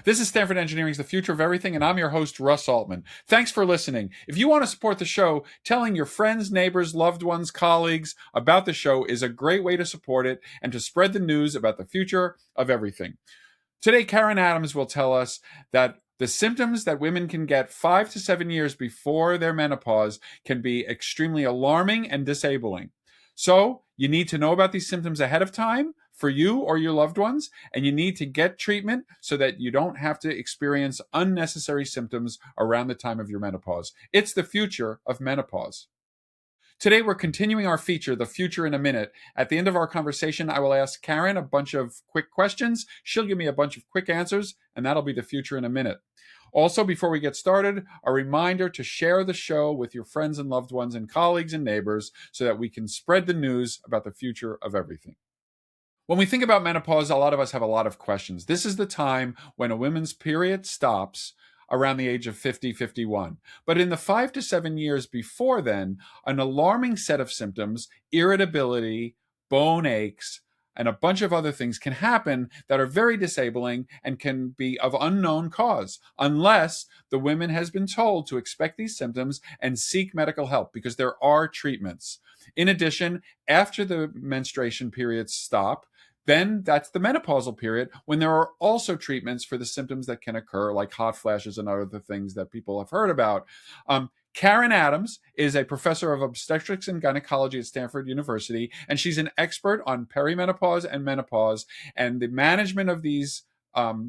This is Stanford Engineering's The Future of Everything, and I'm your host, Russ Altman. Thanks for listening. If you want to support the show, telling your friends, neighbors, loved ones, colleagues about the show is a great way to support it and to spread the news about the future of everything. Today, Karen Adams will tell us that the symptoms that women can get 5 to 7 years before their menopause can be extremely alarming and disabling. So, you need to know about these symptoms ahead of time for you or your loved ones, and you need to get treatment so that you don't have to experience unnecessary symptoms around the time of your menopause. It's the future of menopause. Today, we're continuing our feature, The Future in a Minute. At the end of our conversation, I will ask Karen a bunch of quick questions. She'll give me a bunch of quick answers, and that'll be The Future in a Minute. Also, before we get started, a reminder to share the show with your friends and loved ones and colleagues and neighbors so that we can spread the news about the future of everything. When we think about menopause, a lot of us have a lot of questions. This is the time when a woman's period stops around the age of 50, 51. But in the 5 to 7 years before then, an alarming set of symptoms, irritability, bone aches, and a bunch of other things can happen that are very disabling and can be of unknown cause, unless the woman has been told to expect these symptoms and seek medical help, because there are treatments. In addition, after the menstruation periods stop, then that's the menopausal period when there are also treatments for the symptoms that can occur, like hot flashes and other things that people have heard about. Karen Adams is a professor of obstetrics and gynecology at Stanford University, and she's an expert on perimenopause and menopause and the management of these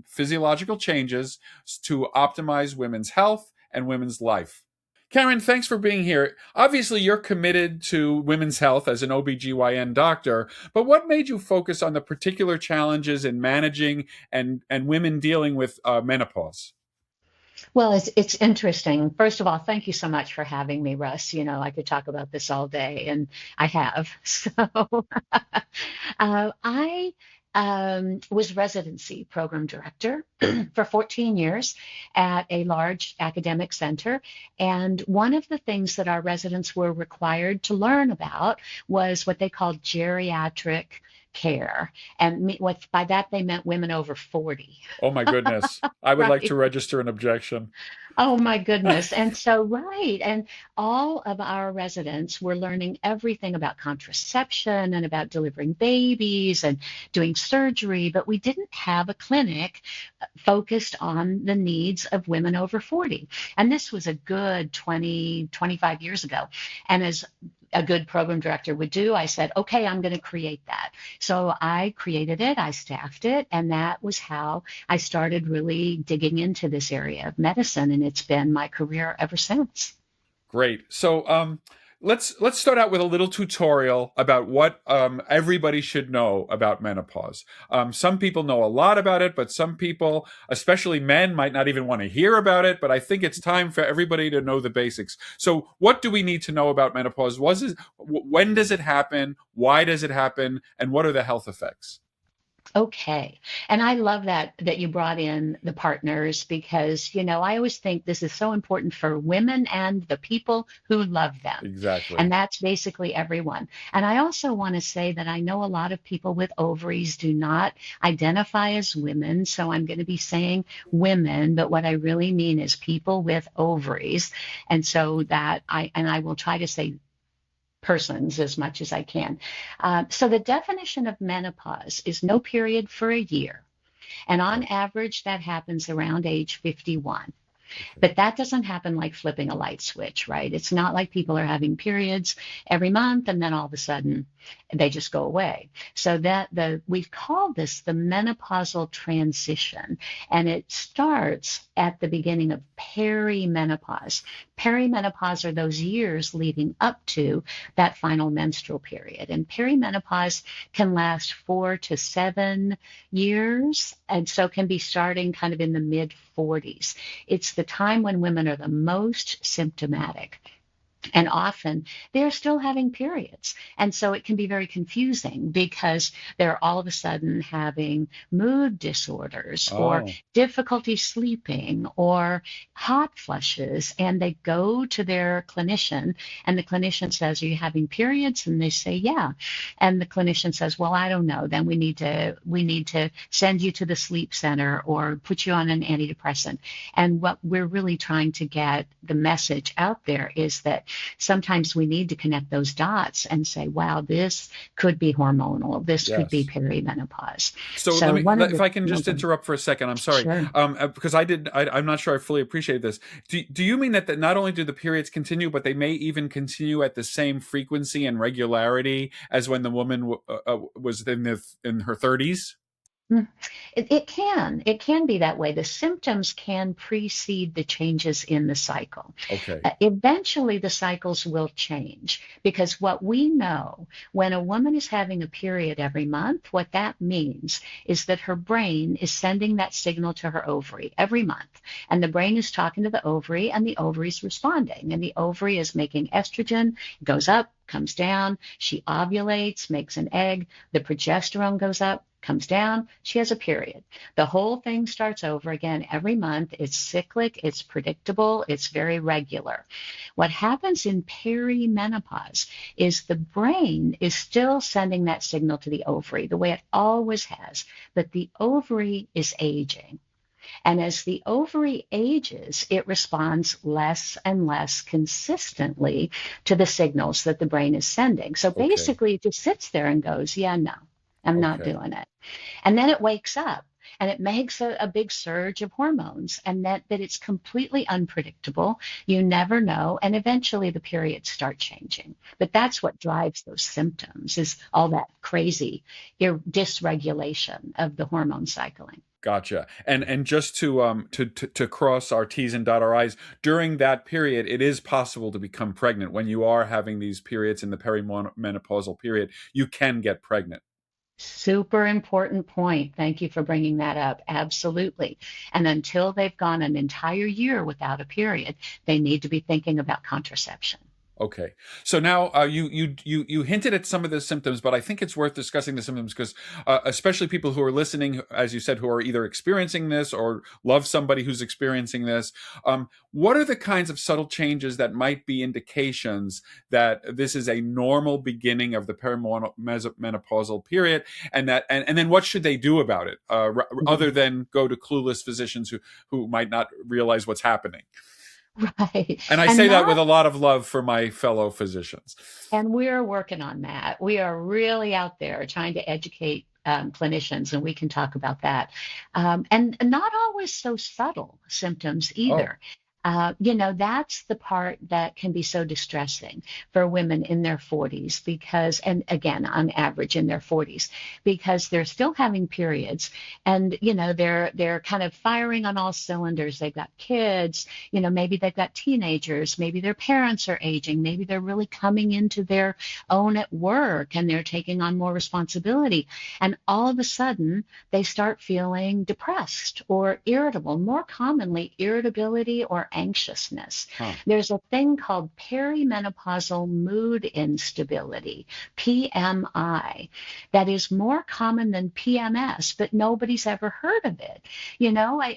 physiological changes to optimize women's health and women's life. Karen, thanks for being here. Obviously, you're committed to women's health as an OBGYN doctor, but what made you focus on the particular challenges in managing and women dealing with menopause? Well, it's interesting. First of all, thank you so much for having me, Russ. You know, I could talk about this all day, and I have. I was residency program director for 14 years at a large academic center. And one of the things that our residents were required to learn about was what they called geriatric care. And by that, they meant women over 40. Oh my goodness. I would like to Right. register an objection. Oh my goodness. And so, right. And all of our residents were learning everything about contraception and about delivering babies and doing surgery, but we didn't have a clinic focused on the needs of women over 40. And this was a good 20, 25 years ago. And as a good program director would do, I said, okay, I'm going to create that. So I created it, I staffed it, and that was how I started really digging into this area of medicine, and it's been my career ever since. Great. So let's start out with a little tutorial about what everybody should know about menopause. Some people know a lot about it, but some people, especially men, might not even want to hear about it. But I think it's time for everybody to know the basics. So what do we need to know about menopause? When does it happen? Why does it happen? And what are the health effects? Okay. And I love that you brought in the partners because, you know, I always think this is so important for women and the people who love them. Exactly. And that's basically everyone. And I also want to say that I know a lot of people with ovaries do not identify as women. So I'm going to be saying women, but what I really mean is people with ovaries. And so I will try to say persons as much as I can. So the definition of menopause is no period for a year. And on average, that happens around age 51. But that doesn't happen like flipping a light switch, right? It's not like people are having periods every month and then all of a sudden they just go away. So we've called this the menopausal transition, and it starts at the beginning of perimenopause. Perimenopause are those years leading up to that final menstrual period, and perimenopause can last 4 to 7 years, and so can be starting kind of in the mid 40s. It's the time when women are the most symptomatic. And often they're still having periods. And so it can be very confusing because they're all of a sudden having mood disorders or Oh, difficulty sleeping or hot flushes. And they go to their clinician, and the clinician says, "Are you having periods?" And they say, "Yeah." And the clinician says, "Well, I don't know. Then we need to send you to the sleep center or put you on an antidepressant." And what we're really trying to get the message out there is that sometimes we need to connect those dots and say, wow, this could be hormonal. This could be yes. perimenopause. So So one of if the, I can just interrupt for a second, I'm sorry, sure. because I'm not sure I fully appreciate this. Do you mean that not only do the periods continue, but they may even continue at the same frequency and regularity as when the woman was in her 30s? Mm. It can be that way. The symptoms can precede the changes in the cycle. Okay, Eventually, the cycles will change because what we know when a woman is having a period every month, what that means is that her brain is sending that signal to her ovary every month. And the brain is talking to the ovary, and the ovary is responding. And the ovary is making estrogen, goes up, comes down. She ovulates, makes an egg. The progesterone goes up, comes down, she has a period. The whole thing starts over again every month. It's cyclic, it's predictable, it's very regular. What happens in perimenopause is the brain is still sending that signal to the ovary the way it always has, but the ovary is aging. And as the ovary ages, it responds less and less consistently to the signals that the brain is sending. So okay, basically, it just sits there and goes, yeah, no, I'm not okay. doing it. And then it wakes up and it makes a big surge of hormones, and that it's completely unpredictable. You never know. And eventually the periods start changing. But that's what drives those symptoms is all that crazy dysregulation of the hormone cycling. Gotcha. And just to cross our T's and dot our I's during that period, it is possible to become pregnant when you are having these periods in the perimenopausal period. You can get pregnant. Super important point. Thank you for bringing that up. Absolutely. And until they've gone an entire year without a period, they need to be thinking about contraception. Okay. So now you hinted at some of the symptoms, but I think it's worth discussing the symptoms because especially people who are listening, as you said, who are either experiencing this or love somebody who's experiencing this. What are the kinds of subtle changes that might be indications that this is a normal beginning of the perimenopausal period, and then what should they do about it, other than go to clueless physicians who might not realize what's happening? Right. And I And say that with not a lot of love for my fellow physicians. And we're working on that. We are really out there trying to educate clinicians, and we can talk about that. And not always so subtle symptoms Oh, either. That's the part that can be so distressing for women in their 40s because, and again, on average in their 40s, because they're still having periods and, they're kind of firing on all cylinders. They've got kids, maybe they've got teenagers, maybe their parents are aging, maybe they're really coming into their own at work and they're taking on more responsibility. And all of a sudden, they start feeling depressed or irritable, more commonly irritability or anxiousness. huh. There's a thing called perimenopausal mood instability, PMI, that is more common than PMS, but nobody's ever heard of it.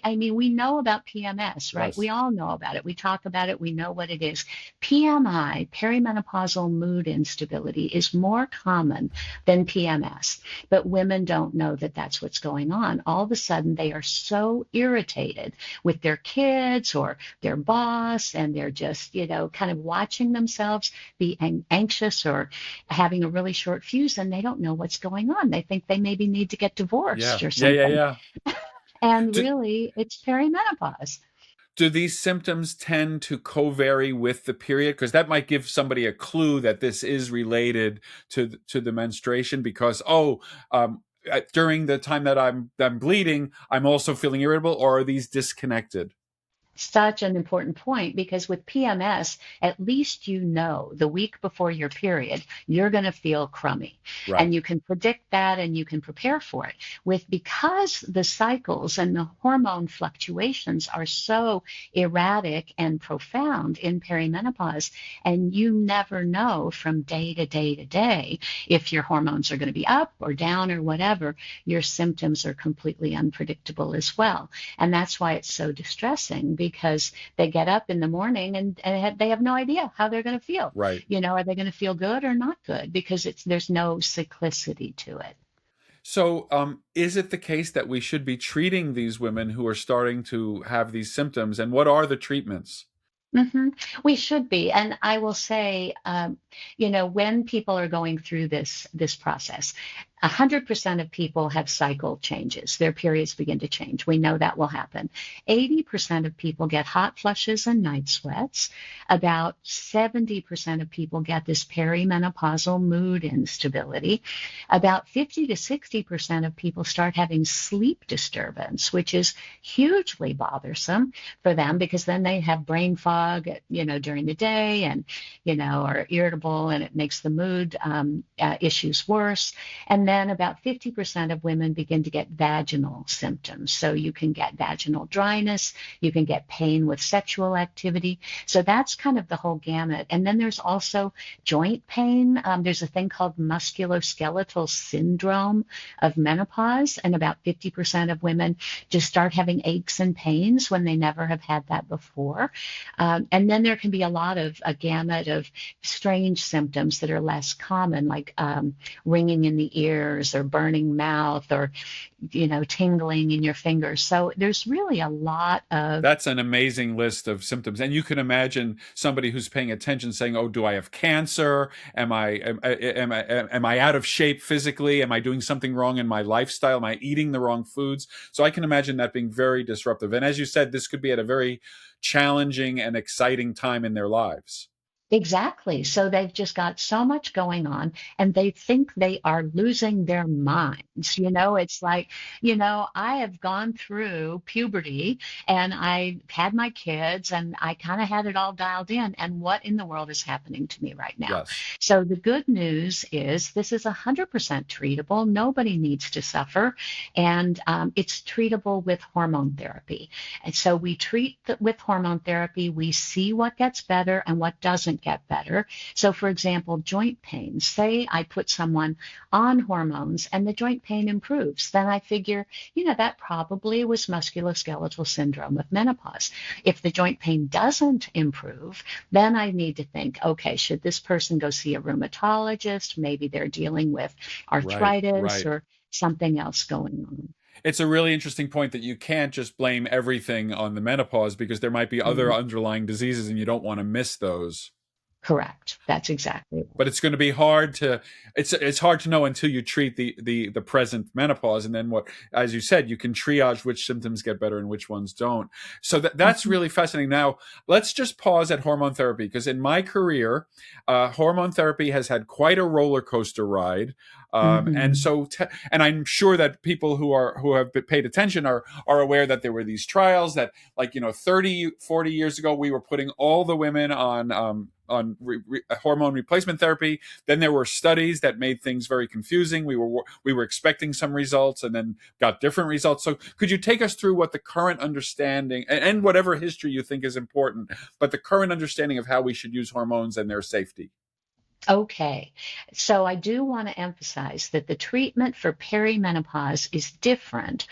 I mean, we know about PMS, right? We Yes. all know about it. We talk about it. We know what it is. PMI, perimenopausal mood instability, is more common than PMS, but women don't know that that's what's going on. All of a sudden, they are so irritated with their kids or their boss, and they're just, kind of watching themselves be anxious or having a really short fuse, and they don't know what's going on. They think they maybe need to get divorced Yeah. or Yeah. Yeah. something. Yeah. And Do, really, it's perimenopause. do these symptoms tend to co-vary with the period? Because that might give somebody a clue that this is related to the menstruation. Because during the time that I'm bleeding, I'm also feeling irritable, or are these disconnected? Such an important point because with PMS, at least you know the week before your period, you're going to feel crummy. Right. And you can predict that and you can prepare for it. Because the cycles and the hormone fluctuations are so erratic and profound in perimenopause, and you never know from day to day to day if your hormones are going to be up or down or whatever, your symptoms are completely unpredictable as well. And that's why it's so distressing because they get up in the morning and they have no idea how they're going to feel. Right. Are they going to feel good or not good? Because there's no cyclicity to it. So, is it the case that we should be treating these women who are starting to have these symptoms, and what are the treatments? hmm We should be, and I will say, when people are going through this process, 100% of people have cycle changes. Their periods begin to change. We know that will happen. 80% of people get hot flushes and night sweats. About 70% of people get this perimenopausal mood instability. About 50 to 60% of people start having sleep disturbance, which is hugely bothersome for them because then they have brain fog, during the day and, are irritable and it makes the mood issues worse. And then about 50% of women begin to get vaginal symptoms. So you can get vaginal dryness, you can get pain with sexual activity. So that's kind of the whole gamut. And then there's also joint pain. There's a thing called musculoskeletal syndrome of menopause, and about 50% of women just start having aches and pains when they never have had that before. And then there can be a gamut of strange symptoms that are less common, like ringing in the ears or burning mouth or, tingling in your fingers. So there's really a lot of. That's an amazing list of symptoms. And you can imagine somebody who's paying attention saying, "Oh, do I have cancer? Am I out of shape physically? Am I doing something wrong in my lifestyle? Am I eating the wrong foods?" So I can imagine that being very disruptive. And as you said, this could be at a very challenging and exciting time in their lives. Exactly. So they've just got so much going on and they think they are losing their minds. It's like, I have gone through puberty and I had my kids and I kind of had it all dialed in. And what in the world is happening to me right now? Yes. So the good news is this is 100% treatable. Nobody needs to suffer. And it's treatable with hormone therapy. And so we treat with hormone therapy. We see what gets better and what doesn't get better. So for example, joint pain, say I put someone on hormones and the joint pain improves, then I figure, that probably was musculoskeletal syndrome of menopause. If the joint pain doesn't improve, then I need to think, okay, should this person go see a rheumatologist? Maybe they're dealing with arthritis Right. or something else going on. It's a really interesting point that you can't just blame everything on the menopause because there might be other Mhm. underlying diseases and you don't want to miss those. Correct. That's exactly But right. it's going to be hard to it's hard to know until you treat the present menopause, and then what, as you said, you can triage which symptoms get better and which ones don't. So that's Mhm. really fascinating. Now let's just pause at hormone therapy, because in my career, hormone therapy has had quite a roller coaster ride. And Mhm. so, and I'm sure that people who have paid attention are aware that there were these trials that, like, 30-40 years ago, we were putting all the women on hormone replacement therapy. Then there were studies that made things very confusing. We were expecting some results and then got different results. So could you take us through what the current understanding, and whatever history you think is important, but the current understanding of how we should use hormones and their safety? Okay. So I do want to emphasize that the treatment for perimenopause is different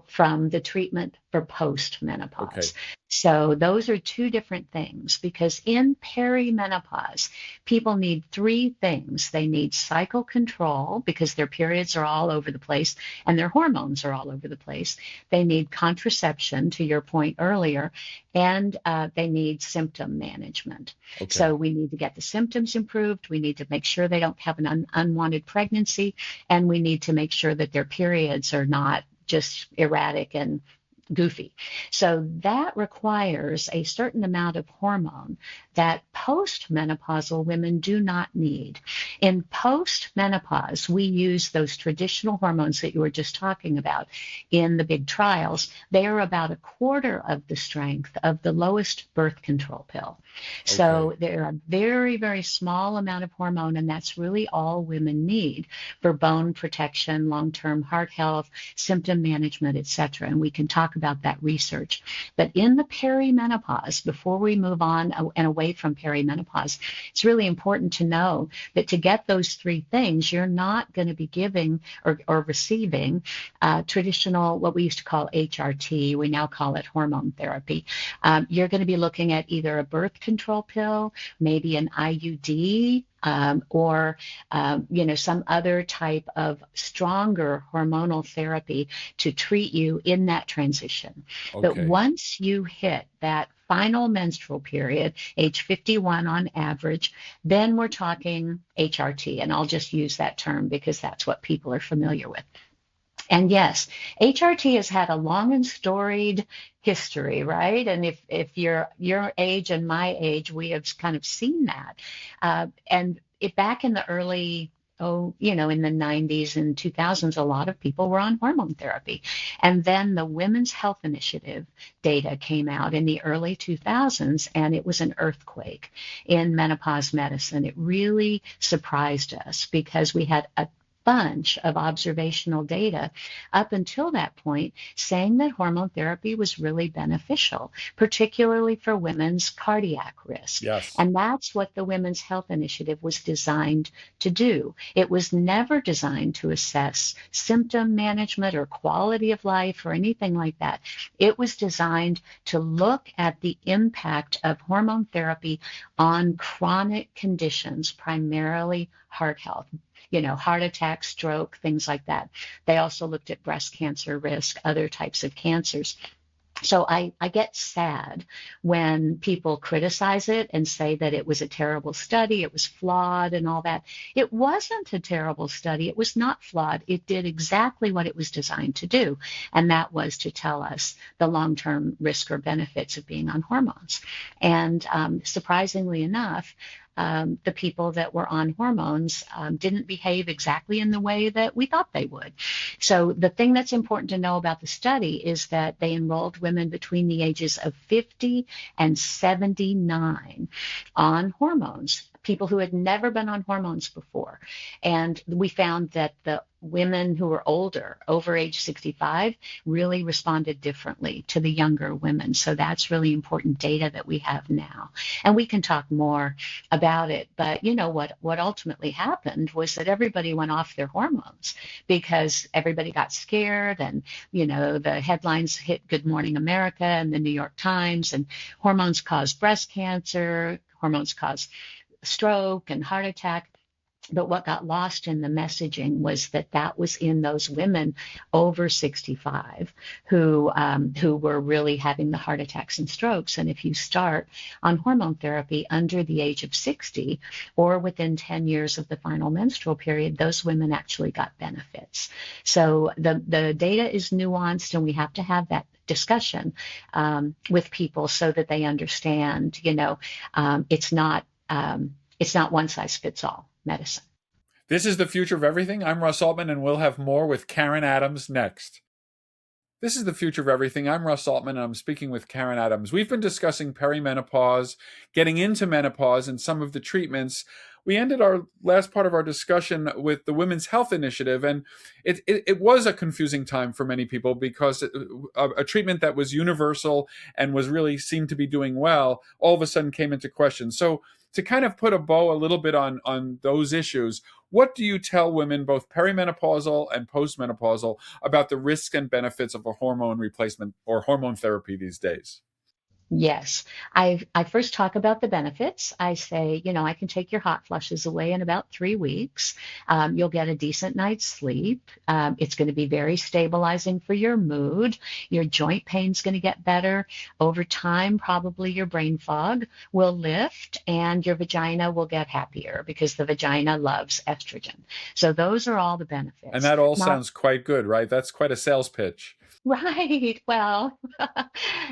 from the treatment for Okay. postmenopause. So those are two different things because in perimenopause, people need three things. They need cycle control because their periods are all over the place and their hormones are all over the place. They need contraception, to your point earlier, and they need symptom management. Okay. So we need to get the symptoms improved. We need to make sure they don't have an unwanted pregnancy, and we need to make sure that their periods are not just erratic and goofy. So that requires a certain amount of hormone that postmenopausal women do not need. In postmenopause, we use those traditional hormones that you were just talking about in the big trials. They are about a quarter of the strength of the lowest birth control pill. So they're a very, very small amount of hormone, and that's really all women need for bone protection, long-term heart health, symptom management, etc. And we can talk about that research. But in the perimenopause, before we move on and away from perimenopause, it's really important to know that to get those three things, you're not going to be giving or receiving traditional, what we used to call HRT. We now call it hormone therapy. You're going to be looking at either a birth control pill, maybe an IUD, or some other type of stronger hormonal therapy to treat you in that transition. But once you hit that final menstrual period, age 51 on average, then we're talking HRT. And I'll just use that term because that's what people are familiar with. And yes, HRT has had a long and storied history, right? And if you're your age and my age, we have kind of seen that. Back in the early, in the 90s and 2000s, a lot of people were on hormone therapy. And then the Women's Health Initiative data came out in the early 2000s, and it was an earthquake in menopause medicine. It really surprised us because we had a bunch of observational data up until that point saying that hormone therapy was really beneficial, particularly for women's cardiac risk. Yes. And that's what the Women's Health Initiative was designed to do. It was never designed to assess symptom management or quality of life or anything like that. It was designed to look at the impact of hormone therapy on chronic conditions, primarily heart health. Heart attack, stroke, things like that. They also looked at breast cancer risk, other types of cancers. So I get sad when people criticize it and say that it was a terrible study, it was flawed and all that. It wasn't a terrible study. It was not flawed. It did exactly what it was designed to do, and that was to tell us the long-term risk or benefits of being on hormones. And surprisingly enough, the people that were on hormones didn't behave exactly in the way that we thought they would. So the thing that's important to know about the study is that they enrolled women between the ages of 50 and 79 on hormones, people who had never been on hormones before. And we found that the women who were older, over age 65, really responded differently to the younger women. So that's really important data that we have now. And we can talk more about it. But what ultimately happened was that everybody went off their hormones because everybody got scared, and the headlines hit Good Morning America and the New York Times, and hormones cause breast cancer, hormones cause stroke and heart attack. But what got lost in the messaging was that was in those women over 65 who were really having the heart attacks and strokes. And if you start on hormone therapy under the age of 60 or within 10 years of the final menstrual period, those women actually got benefits. So the data is nuanced, and we have to have that discussion with people so that they understand, it's not one size fits all medicine. This is The Future of Everything. I'm Russ Altman, and we'll have more with Karen Adams next. This is The Future of Everything. I'm Russ Altman, and I'm speaking with Karen Adams. We've been discussing perimenopause, getting into menopause, and some of the treatments. We ended our last part of our discussion with the Women's Health Initiative, and it was a confusing time for many people because a treatment that was universal and was really seemed to be doing well all of a sudden came into question. So to kind of put a bow a little bit on those issues, what do you tell women, both perimenopausal and postmenopausal, about the risks and benefits of a hormone replacement or hormone therapy these days? Yes. I first talk about the benefits. I say, I can take your hot flushes away in about 3 weeks. You'll get a decent night's sleep. It's going to be very stabilizing for your mood. Your joint pain's going to get better. Over time, probably your brain fog will lift and your vagina will get happier because the vagina loves estrogen. So those are all the benefits. And that all sounds quite good, right? That's quite a sales pitch. Right. Well,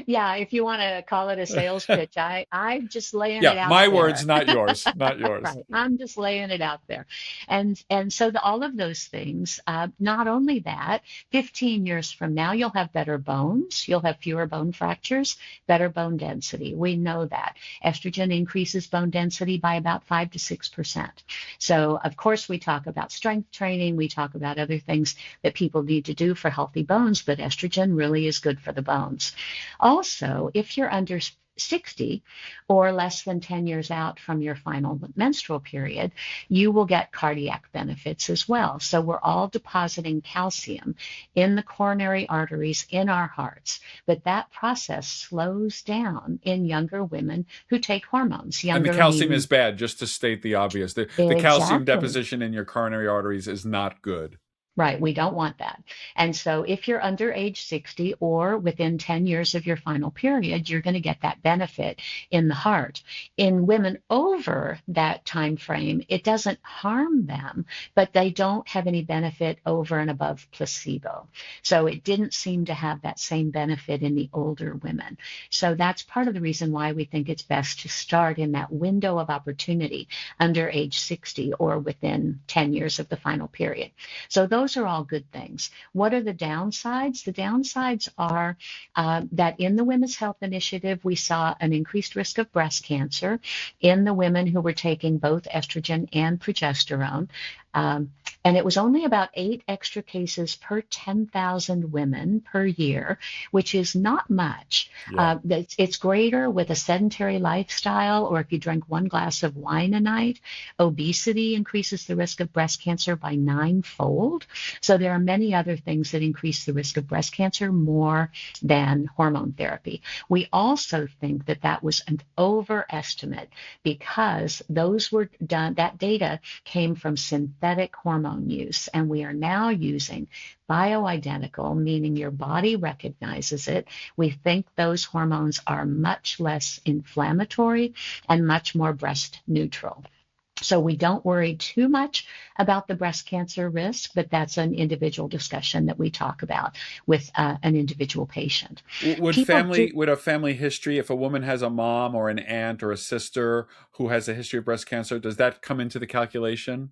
yeah, if you want to call it a sales pitch, I'm just laying it Yeah, out my words, there. not yours, not yours. Right. I'm just laying it out there. And so all of those things, not only that, 15 years from now, you'll have better bones, you'll have fewer bone fractures, better bone density. We know that. Estrogen increases bone density by about 5 to 6%. So, of course, we talk about strength training, we talk about other things that people need to do for healthy bones, but estrogen really is good for the bones. Also, if you're under 60 or less than 10 years out from your final menstrual period, you will get cardiac benefits as well. So we're all depositing calcium in the coronary arteries in our hearts, but that process slows down in younger women who take hormones. And the Younger calcium is meaning bad, just to state the obvious. The calcium exactly. deposition in your coronary arteries is not good. Right, we don't want that. And so if you're under age 60 or within 10 years of your final period, you're going to get that benefit in the heart. In women over that time frame, it doesn't harm them, but they don't have any benefit over and above placebo. So it didn't seem to have that same benefit in the older women. So that's part of the reason why we think it's best to start in that window of opportunity under age 60 or within 10 years of the final period. So those are all good things. What are the downsides? The downsides are that in the Women's Health Initiative, we saw an increased risk of breast cancer in the women who were taking both estrogen and progesterone. And it was only about 8 extra cases per 10,000 women per year, which is not much. Yeah. It's greater with a sedentary lifestyle, or if you drink 1 glass of wine a night. Obesity increases the risk of breast cancer by 9-fold. So there are many other things that increase the risk of breast cancer more than hormone therapy. We also think that that was an overestimate because those were done, that data came from synthetic hormone use, and we are now using bioidentical, meaning your body recognizes it. We think those hormones are much less inflammatory and much more breast neutral. So we don't worry too much about the breast cancer risk, but that's an individual discussion that we talk about with an individual patient. People do. Would a family history, if a woman has a mom or an aunt or a sister who has a history of breast cancer, does that come into the calculation?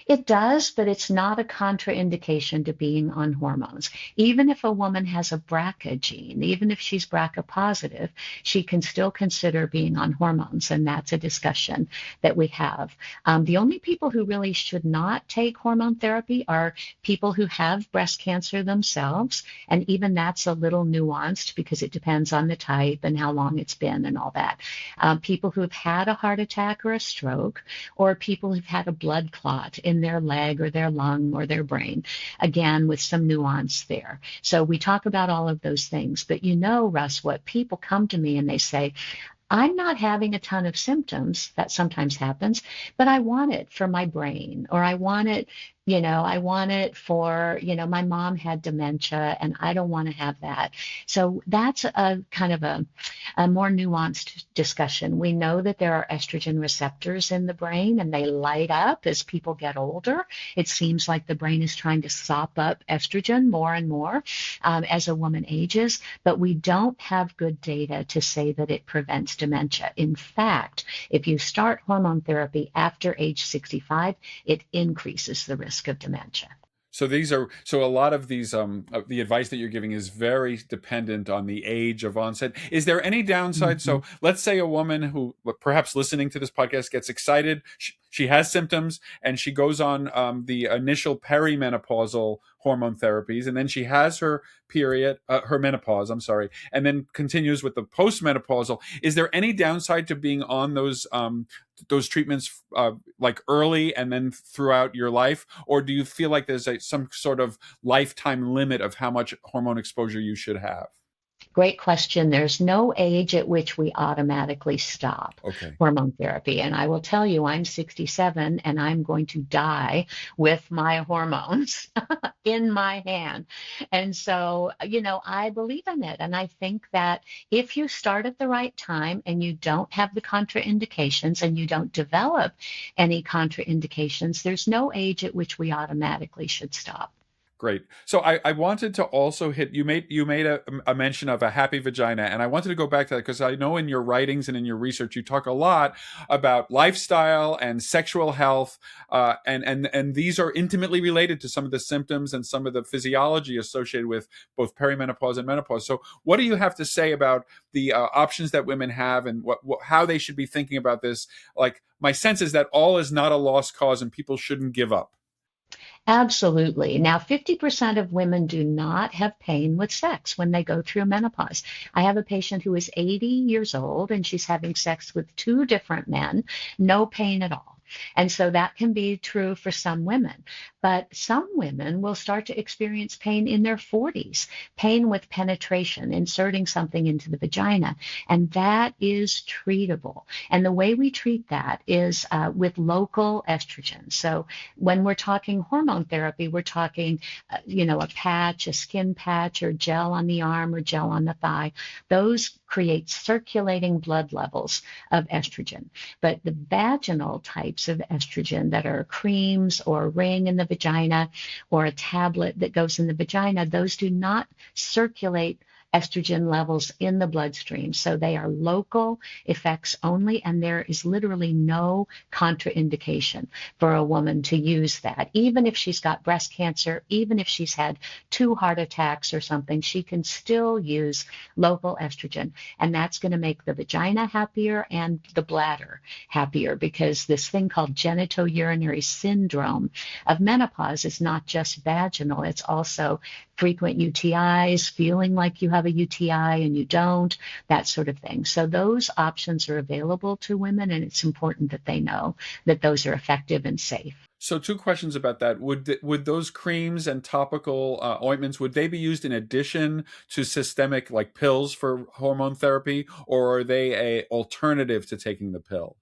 It does, but it's not a contraindication to being on hormones. Even if a woman has a BRCA gene, even if she's BRCA positive, she can still consider being on hormones, and that's a discussion that we have. The only people who really should not take hormone therapy are people who have breast cancer themselves, and even that's a little nuanced because it depends on the type and how long it's been and all that. People who have had a heart attack or a stroke, or people who've had a blood clot in their leg or their lung or their brain, again, with some nuance there. So we talk about all of those things. But you know, Russ, what people come to me and they say, I'm not having a ton of symptoms. That sometimes happens, but I want it for my brain, or I want it, I want it for, my mom had dementia and I don't want to have that. So that's a kind of a more nuanced discussion. We know that there are estrogen receptors in the brain and they light up as people get older. It seems like the brain is trying to sop up estrogen more and more as a woman ages, but we don't have good data to say that it prevents dementia. In fact, if you start hormone therapy after age 65, it increases the risk of dementia. So a lot of these the advice that you're giving is very dependent on the age of onset. Is there any downside? Mm-hmm. So let's say a woman who perhaps listening to this podcast gets excited, she has symptoms, and she goes on the initial perimenopausal hormone therapies, and then she has her period, her menopause, I'm sorry, and then continues with the postmenopausal. Is there any downside to being on those treatments like early and then throughout your life, or do you feel like there's some sort of lifetime limit of how much hormone exposure you should have? Great question. There's no age at which we automatically stop Okay. hormone therapy. And I will tell you, I'm 67 and I'm going to die with my hormones in my hand. And so, I believe in it. And I think that if you start at the right time and you don't have the contraindications and you don't develop any contraindications, there's no age at which we automatically should stop. Great. So I wanted to also hit you made a mention of a happy vagina, and I wanted to go back to that because I know in your writings and in your research you talk a lot about lifestyle and sexual health, and these are intimately related to some of the symptoms and some of the physiology associated with both perimenopause and menopause. So what do you have to say about the options that women have and how they should be thinking about this? Like my sense is that all is not a lost cause and people shouldn't give up. Absolutely. Now, 50% of women do not have pain with sex when they go through menopause. I have a patient who is 80 years old and she's having sex with two different men, no pain at all. And so that can be true for some women. But some women will start to experience pain in their 40s, pain with penetration, inserting something into the vagina. And that is treatable. And the way we treat that is with local estrogen. So when we're talking hormone therapy, we're talking, a patch, a skin patch, or gel on the arm or gel on the thigh. Those create circulating blood levels of estrogen. But the vaginal types of estrogen that are creams or a ring in the vagina or a tablet that goes in the vagina, those do not circulate estrogen levels in the bloodstream. So they are local effects only, and there is literally no contraindication for a woman to use that. Even if she's got breast cancer, even if she's had 2 heart attacks or something, she can still use local estrogen. And that's going to make the vagina happier and the bladder happier, because this thing called genitourinary syndrome of menopause is not just vaginal, it's also frequent UTIs, feeling like you have a UTI and you don't, that sort of thing. So those options are available to women, and it's important that they know that those are effective and safe. So two questions about that. Would those creams and topical ointments, would they be used in addition to systemic like pills for hormone therapy, or are they a alternative to taking the pill?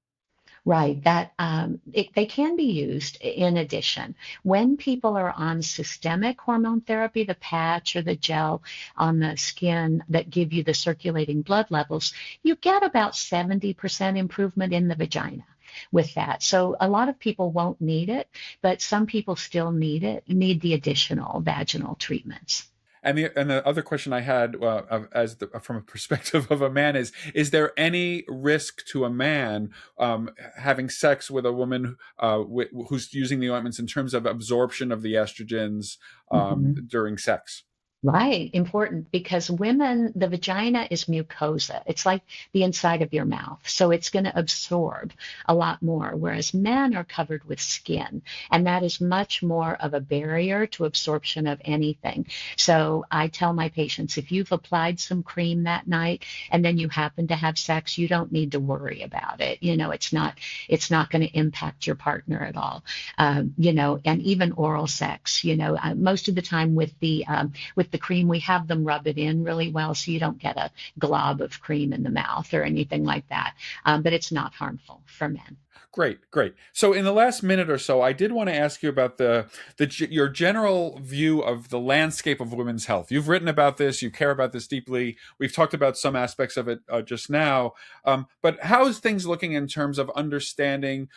Right, they can be used in addition. When people are on systemic hormone therapy, the patch or the gel on the skin that give you the circulating blood levels, you get about 70% improvement in the vagina with that. So a lot of people won't need it, but some people still need the additional vaginal treatments. And the other question I had, from a perspective of a man, is there any risk to a man having sex with a woman who's using the ointments in terms of absorption of the estrogens Mhm. during sex? Right, important, because women, the vagina is mucosa. It's like the inside of your mouth. So it's going to absorb a lot more, whereas men are covered with skin. And that is much more of a barrier to absorption of anything. So I tell my patients, if you've applied some cream that night and then you happen to have sex, you don't need to worry about it. It's not going to impact your partner at all. And even oral sex, most of the time with the cream, we have them rub it in really well so you don't get a glob of cream in the mouth or anything like that. But it's not harmful for men. Great, great. So in the last minute or so, I did want to ask you about your general view of the landscape of women's health. You've written about this, you care about this deeply. We've talked about some aspects of it just now, but how is things looking in terms of understanding,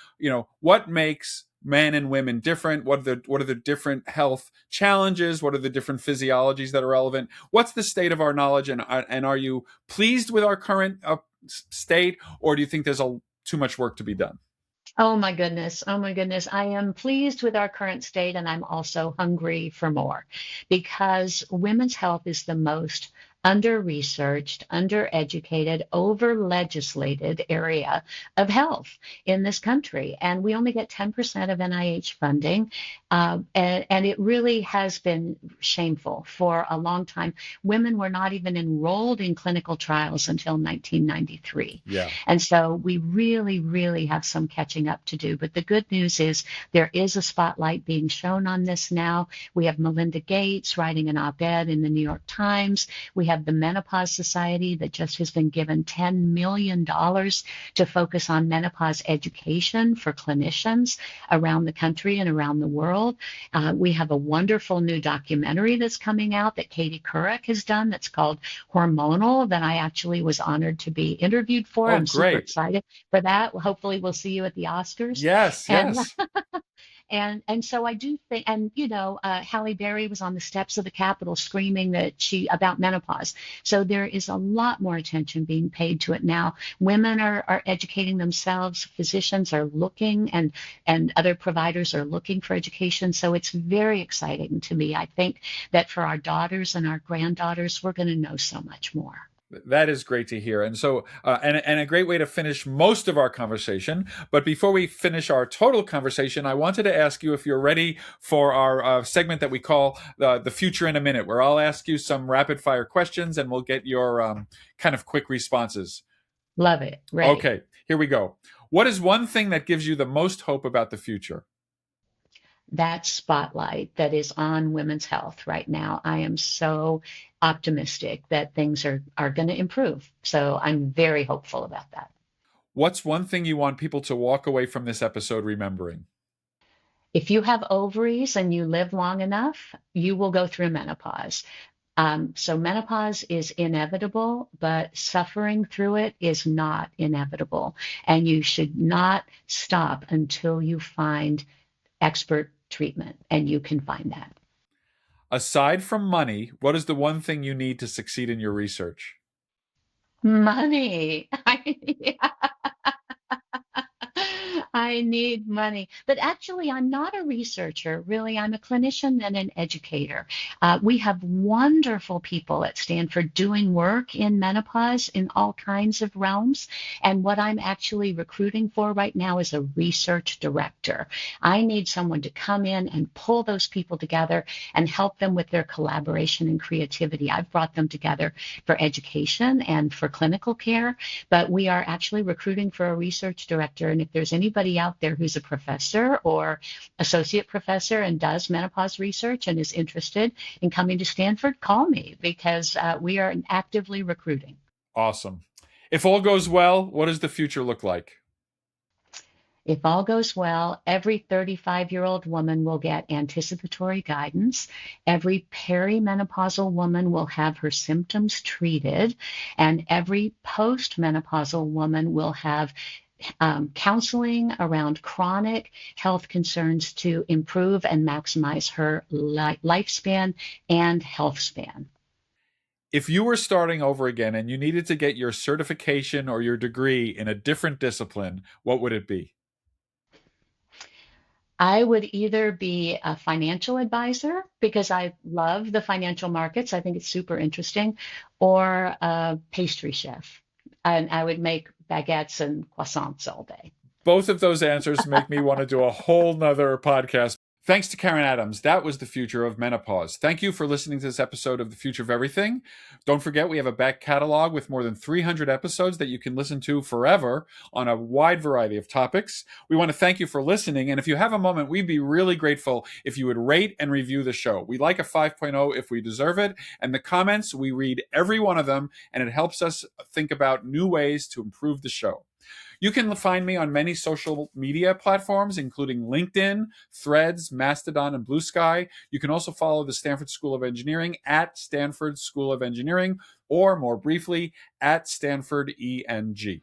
what makes men and women different? What are the different health challenges? What are the different physiologies that are relevant? What's the state of our knowledge, and are you pleased with our current state, or do you think there's too much work to be done? Oh my goodness. Oh my goodness. I am pleased with our current state, and I'm also hungry for more, because women's health is the most under-researched, under-educated, over-legislated area of health in this country. And we only get 10% of NIH funding. And it really has been shameful for a long time. Women were not even enrolled in clinical trials until 1993. Yeah. And so we really, really have some catching up to do. But the good news is there is a spotlight being shown on this now. We have Melinda Gates writing an op-ed in the New York Times. We have the Menopause Society that just has been given $10 million to focus on menopause education for clinicians around the country and around the world. We have a wonderful new documentary that's coming out that Katie Couric has done that's called Hormonal, that I actually was honored to be interviewed for. Oh, I'm super great. excited for that. Hopefully we'll see you at the Oscars. Yes, And yes. And so I do think, and Halle Berry was on the steps of the Capitol screaming about menopause. So there is a lot more attention being paid to it now. Women are educating themselves. Physicians are looking, and other providers are looking for education. So it's very exciting to me. I think that for our daughters and our granddaughters, we're going to know so much more. That is great to hear. And so, and a great way to finish most of our conversation. But before we finish our total conversation, I wanted to ask you if you're ready for our segment that we call the Future in a Minute, where I'll ask you some rapid fire questions and we'll get your kind of quick responses. Love it. Ready. Okay, here we go. What is one thing that gives you the most hope about the future? That spotlight that is on women's health right now. I am so optimistic that things are going to improve. So I'm very hopeful about that. What's one thing you want people to walk away from this episode remembering? If you have ovaries and you live long enough, you will go through menopause. So menopause is inevitable, but suffering through it is not inevitable. And you should not stop until you find expert treatment, and you can find that. Aside from money, what is the one thing you need to succeed in your research? Money. I need money. But actually, I'm not a researcher, really. I'm a clinician and an educator. We have wonderful people at Stanford doing work in menopause in all kinds of realms. And what I'm actually recruiting for right now is a research director. I need someone to come in and pull those people together and help them with their collaboration and creativity. I've brought them together for education and for clinical care, but we are actually recruiting for a research director. And if there's anybody out there who's a professor or associate professor and does menopause research and is interested in coming to Stanford, call me, because we are actively recruiting. Awesome. If all goes well, what does the future look like? If all goes well, every 35-year-old woman will get anticipatory guidance. Every perimenopausal woman will have her symptoms treated, and every postmenopausal woman will have counseling around chronic health concerns to improve and maximize her lifespan and health span. If you were starting over again and you needed to get your certification or your degree in a different discipline, what would it be? I would either be a financial advisor, because I love the financial markets, I think it's super interesting, or a pastry chef. And I would make baguettes and croissants all day. Both of those answers make me want to do a whole nother podcast. Thanks to Karen Adams. That was the future of menopause. Thank you for listening to this episode of The Future of Everything. Don't forget, we have a back catalog with more than 300 episodes that you can listen to forever on a wide variety of topics. We want to thank you for listening. And if you have a moment, we'd be really grateful if you would rate and review the show. We like a 5.0 if we deserve it. And the comments, we read every one of them, and it helps us think about new ways to improve the show. You can find me on many social media platforms, including LinkedIn, Threads, Mastodon, and Blue Sky. You can also follow the Stanford School of Engineering at Stanford School of Engineering, or more briefly, at Stanford ENG.